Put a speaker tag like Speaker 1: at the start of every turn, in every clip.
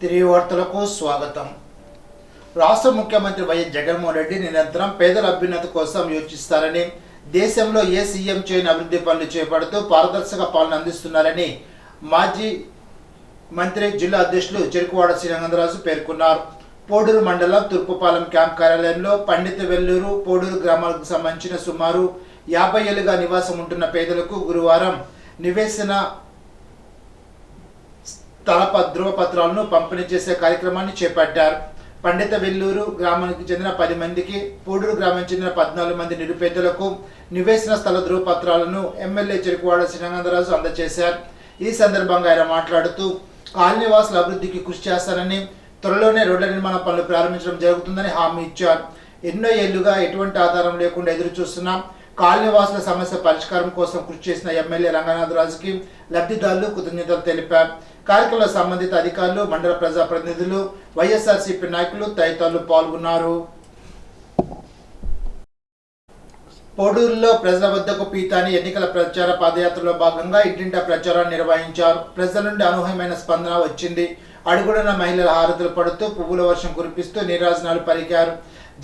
Speaker 1: తిరిగి వార్తలకు స్వాగతం. రాష్ట్ర ముఖ్యమంత్రి వైఎస్ జగన్మోహన్ రెడ్డి నిరంతరం పేదల అభ్యున్నతి కోసం యోచిస్తారని, దేశంలో ఏ సీఎం చేయని అభివృద్ధి పనులు చేపడుతూ పారదర్శక పాలన అందిస్తున్నారని మాజీ మంత్రి జిల్లా అధ్యక్షులు చెరుకువాడ శ్రీరంగరాజు పేర్కొన్నారు. పోడూరు మండలం తూర్పుపాలెం క్యాంప్ కార్యాలయంలో పండిత వెల్లూరు, పోడూరు గ్రామాలకు సంబంధించిన సుమారు 50 ఏళ్లుగా నివాసం ఉంటున్న పేదలకు గురువారం నివేశన ధృవపత్రాలను పంపిణీ చేసే కార్యక్రమాన్ని చేపట్టారు. పండిత వెల్లూరు గ్రామానికి చెందిన 10 మందికి, పోడూరు గ్రామానికి చెందిన 14 మంది నిరుపేదలకు నివేశన స్థల ధృవపత్రాలను ఎమ్మెల్యే చెరుకువాడ శ్రీరంగరాజు అందజేశారు. ఈ సందర్భంగా ఆయన మాట్లాడుతూ కాలనీవాసుల అభివృద్ధికి కృషి చేస్తారని, త్వరలోనే రోడ్ల నిర్మాణ పనులు ప్రారంభించడం జరుగుతుందని హామీ ఇచ్చారు. ఎన్నో ఏళ్లుగా ఎటువంటి ఆధారం లేకుండా ఎదురు చూస్తున్నాం. కాలనీవాసుల సమస్య పరిష్కారం కోసం కృషి చేసిన ఎమ్మెల్యే రంగనాథరాజుకి లబ్ధిదారులు కృతజ్ఞతలు తెలిపారు. కార్యక్రమంలో సంబంధిత అధికారులు, మండల ప్రజాప్రతినిధులు, వైఎస్ఆర్సీపీ నాయకులు తదితరులు పాల్గొన్నారు. పోడూరులో ప్రజల వద్దకు పీతాని ఎన్నికల ప్రచార పాదయాత్రలో భాగంగా ఇంటింటా ప్రచారాన్ని నిర్వహించారు. ప్రజల నుండి అనూహ్యమైన స్పందన వచ్చింది. అడుగుడున మహిళల హారతులు పడుతూ పువ్వుల వర్షం కురిపిస్తూ నీరాజనాలు పలికారు.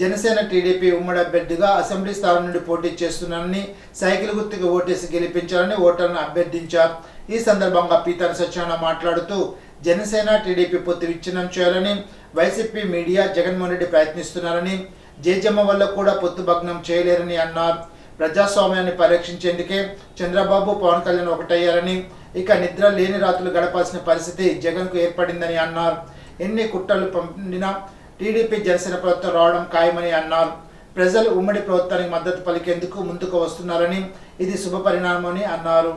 Speaker 1: జనసేన టీడీపీ ఉమ్మడి అభ్యర్థిగా అసెంబ్లీ స్థానం నుండి పోటీ చేస్తున్నానని, సైకిల్ గుర్తుకు ఓటేసి గెలిపించాలని ఓటర్లను అభ్యర్థించారు. ఈ సందర్భంగా పీతాని సత్యనారాయణ మాట్లాడుతూ జనసేన టీడీపీ పొత్తు విచ్ఛిన్నం చేయాలని వైసీపీ మీడియా జగన్మోహన్ రెడ్డి ప్రయత్నిస్తున్నారని, జేజమ్మ వల్ల కూడా పొత్తు భగ్నం చేయలేరని అన్నారు. ప్రజాస్వామ్యాన్ని పరీక్షించేందుకే చంద్రబాబు, పవన్ కళ్యాణ్ ఒకటయ్యారని, ఇక నిద్ర లేని రాత్రులు గడపాల్సిన పరిస్థితి జగన్కు ఏర్పడిందని అన్నారు. ఎన్ని కుట్రలు పండినా టీడీపీ జనసేన ప్రభుత్వం రావడం ఖాయమని అన్నారు. ప్రజలు ఉమ్మడి ప్రభుత్వానికి మద్దతు పలికేందుకు ముందుకు వస్తున్నారని, ఇది శుభ పరిణామమని అన్నారు.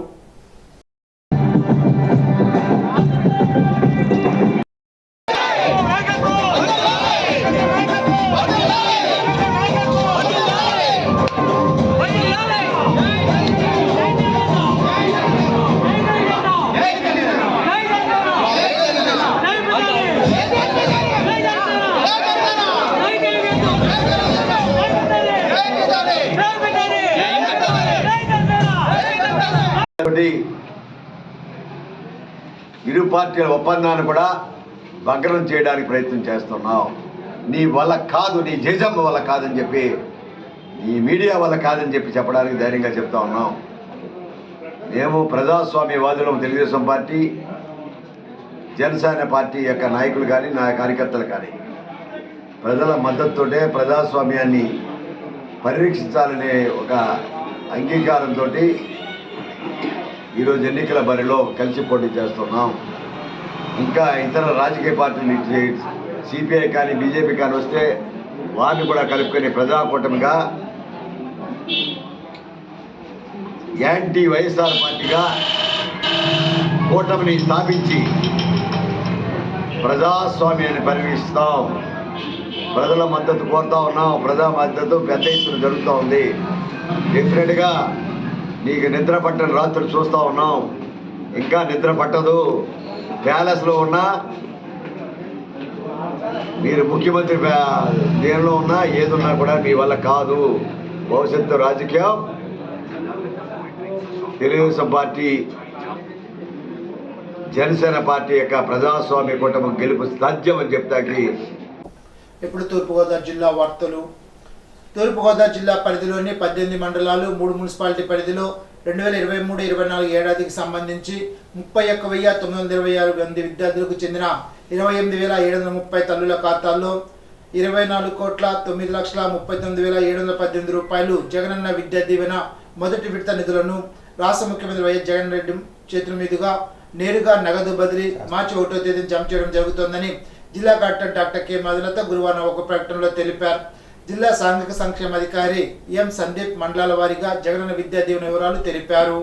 Speaker 2: ఇరు పార్టీల ఒప్పందాన్ని కూడా భగ్నం చేయడానికి ప్రయత్నం చేస్తున్నావు. నీ వల్ల కాదు, నీ జేజమ్మ వల్ల కాదని చెప్పి, నీ మీడియా వల్ల కాదని చెప్పి చెప్పడానికి ధైర్యంగా చెప్తా ఉన్నాం. మేము ప్రజాస్వామ్యవాదులం. తెలుగుదేశం పార్టీ, జనసేన పార్టీ యొక్క నాయకులు కానీ, నా కార్యకర్తలు కానీ ప్రజల మద్దతుతోటే ప్రజాస్వామ్యాన్ని పరిరక్షించాలనే ఒక అంగీకారంతో ఈరోజు ఎన్నికల బరిలో కలిసి పోటీ చేస్తున్నాం. ఇంకా ఇతర రాజకీయ పార్టీలు, సిపిఐ కానీ బీజేపీ కానీ వస్తే వారిని కూడా కలుపుకొని ప్రజాకూటమిగా, యాంటీ వైఎస్ఆర్ పార్టీగా కూటమిని స్థాపించి ప్రజాస్వామ్యాన్ని పరిరక్షిస్తాం. ప్రజల మద్దతు కోరుతా ఉన్నాం. ప్రజా మద్దతు పెద్ద ఎత్తున జరుగుతూ ఉంది. డెఫినెట్గా నీకు నిద్ర పట్టని రాత్రులు చూస్తూ ఉన్నాం. ఇంకా నిద్ర పట్టదు. ప్యాలెస్లో ఉన్నా, మీరు ముఖ్యమంత్రి దేనిలో ఉన్నా, ఏదున్నా కూడా మీ వల్ల కాదు. భవిష్యత్తు రాజకీయం తెలుగుదేశం పార్టీ, జనసేన పార్టీ యొక్క ప్రజాస్వామ్య కూటమి గెలుపు సాధ్యం అని చెప్తాకి.
Speaker 1: ఇప్పుడు తూర్పుగోదావరి జిల్లా వార్తలు. తూర్పుగోదావరి జిల్లా పరిధిలోని 18 మండలాలు, 3 మున్సిపాలిటీ పరిధిలో 2023-24 ఏడాదికి సంబంధించి 31,926 మంది విద్యార్థులకు చెందిన 28,730 తల్లుల ఖాతాల్లో 24,09,39,718 రూపాయలు జగనన్న విద్యా దీవెన మొదటి విడత నిధులను రాష్ట్ర ముఖ్యమంత్రి వైఎస్ జగన్ రెడ్డి చేతుల మీదుగా నేరుగా నగదు బదిలీ మార్చి 1వ తేదీన జమ చేయడం జరుగుతోందని జిల్లా కలెక్టర్ డాక్టర్ కె మధులత గురువారం ఒక ప్రకటనలో తెలిపారు. జిల్లా సాంఘిక సంక్షేమ అధికారి ఎం సందీప్ మండలాల వారీగా జగనన్న విద్యా దీవెన వివరాలు తెలిపారు.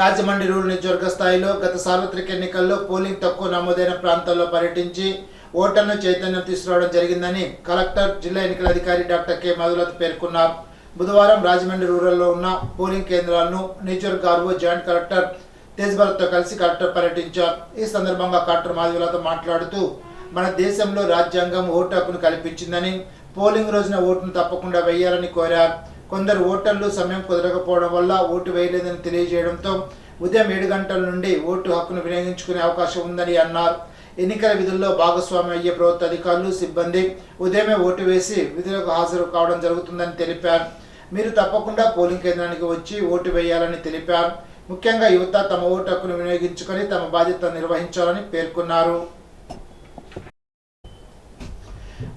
Speaker 1: రాజమండ్రి రూరల్ నియోజకవర్గ స్థాయిలో గత సార్వత్రిక ఎన్నికల్లో పోలింగ్ తక్కువ నమోదైన ప్రాంతాల్లో పర్యటించి ఓటర్లను చైతన్యం తీసుకురావడం జరిగిందని కలెక్టర్, జిల్లా ఎన్నికల అధికారి డాక్టర్ కె మధులత పేర్కొన్నారు. బుధవారం రాజమండ్రి రూరల్లో ఉన్న పోలింగ్ కేంద్రాలను నియోజకవర్గ ఆర్వో జాయింట్ కలెక్టర్ తేజ్భరత్తో కలిసి కలెక్టర్ పర్యటించారు. ఈ సందర్భంగా కలెక్టర్ మధులత మాట్లాడుతూ మన దేశంలో రాజ్యాంగం ఓటు హక్కును కల్పించిందని, పోలింగ్ రోజున ఓటును తప్పకుండా వేయాలని కోరారు. కొందరు ఓటర్లు సమయం కుదరకపోవడం వల్ల ఓటు వేయలేదని తెలియజేయడంతో ఉదయం 7 గంటల నుండి ఓటు హక్కును వినియోగించుకునే అవకాశం ఉందని అన్నారు. ఎన్నికల విధుల్లో భాగస్వామ్యం అయ్యే ప్రభుత్వ అధికారులు, సిబ్బంది ఉదయమే ఓటు వేసి విధులకు హాజరు కావడం జరుగుతుందని తెలిపారు. మీరు తప్పకుండా పోలింగ్ కేంద్రానికి వచ్చి ఓటు వేయాలని తెలిపారు. ముఖ్యంగా యువత తమ ఓటు హక్కును వినియోగించుకొని తమ బాధ్యత నిర్వహించాలని పేర్కొన్నారు.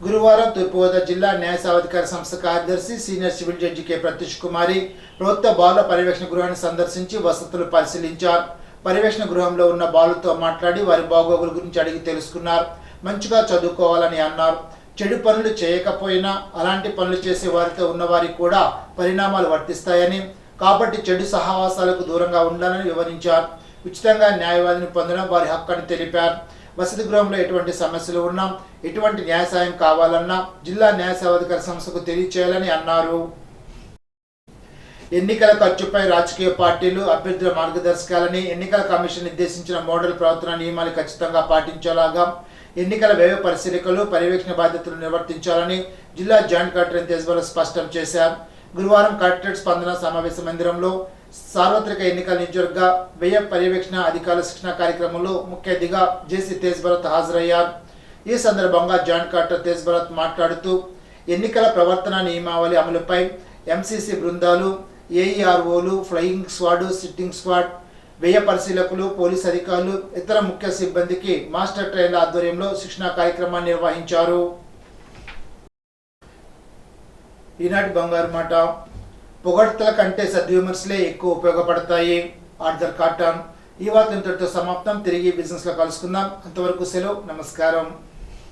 Speaker 1: గురువారం తూర్పుగోదావరి జిల్లా న్యాయ సేవాధికార సంస్థ కార్యదర్శి senior civil judge K Pratyush Kumari ప్రభుత్వ బాలుల పర్యవేక్షణ గృహాన్ని సందర్శించి వసతులు పరిశీలించారు. పర్యవేక్షణ గృహంలో ఉన్న బాలులతో మాట్లాడి వారి బాగోగుల గురించి అడిగి తెలుసుకున్నారు. మంచిగా చదువుకోవాలని అన్నారు. చెడు పనులు చేయకపోయినా అలాంటి పనులు చేసే వారితో ఉన్నవారికి కూడా పరిణామాలు వర్తిస్తాయని, కాబట్టి చెడు సహవాసాలకు దూరంగా ఉండాలని వివరించారు. ఉచితంగా న్యాయవాదిని పొందడం వారి హక్కు అని తెలిపారు. వసతి గృహంలో ఎటువంటి సమస్యలు ఉన్నా, ఎటువంటి న్యాయ సాయం కావాలన్నా జిల్లా న్యాయ సేవాధికార సంస్థకు తెలియచేయాలని అన్నారు. ఎన్నికల ఖర్చుపై రాజకీయ పార్టీలు అభ్యర్థుల మార్గదర్శకాలని ఎన్నికల కమిషన్ నిర్దేశించిన మోడల్ ప్రవర్తన నియమాలు ఖచ్చితంగా పాటించేలాగా ఎన్నికల వ్యయ పరిశీలకులు పర్యవేక్షణ బాధ్యతలు నిర్వర్తించాలని జిల్లా జాయింట్ కలెక్టర్ తేజ్బల్ స్పష్టం చేశారు. గురువారం కలెక్టరేట్ స్పందన సమావేశ మందిరంలో సార్వత్రిక ఎన్నికల నియోజకవర్గ వ్యయ పర్యవేక్షణ అధికారుల శిక్షణ కార్యక్రమంలో ముఖ్య అతిథిగా జేసీ తేజ్బల్ హాజరయ్యారు. ఈ సందర్భంగా జాయింట్ కలెక్టర్ తేజ్బల్ మాట్లాడుతూ ఎన్నికల ప్రవర్తన నియమావళి అమలుపై ఎంసీసీ బృందాలు, ఏఈఆర్ఓలు, ఫ్లయింగ్ స్క్వాడ్, సిట్టింగ్ స్క్వాడ్, వ్యయ పరిశీలకులు, పోలీస్ అధికారులు, ఇతర ముఖ్య సిబ్బందికి మాస్టర్ ట్రైనర్ల ఆధ్వర్యంలో శిక్షణ కార్యక్రమాన్ని నిర్వహించారు. ఈనాటి బంగారు మాట. పొగడ్తల కంటే సద్విమర్శలే ఎక్కువ ఉపయోగపడతాయి. Arthur cotton. ఈ వార్త ఇంతటితో సమాప్తం. తిరిగి బిజినెస్ లో కలుసుకుందాం. అంతవరకు సెలవు. నమస్కారం.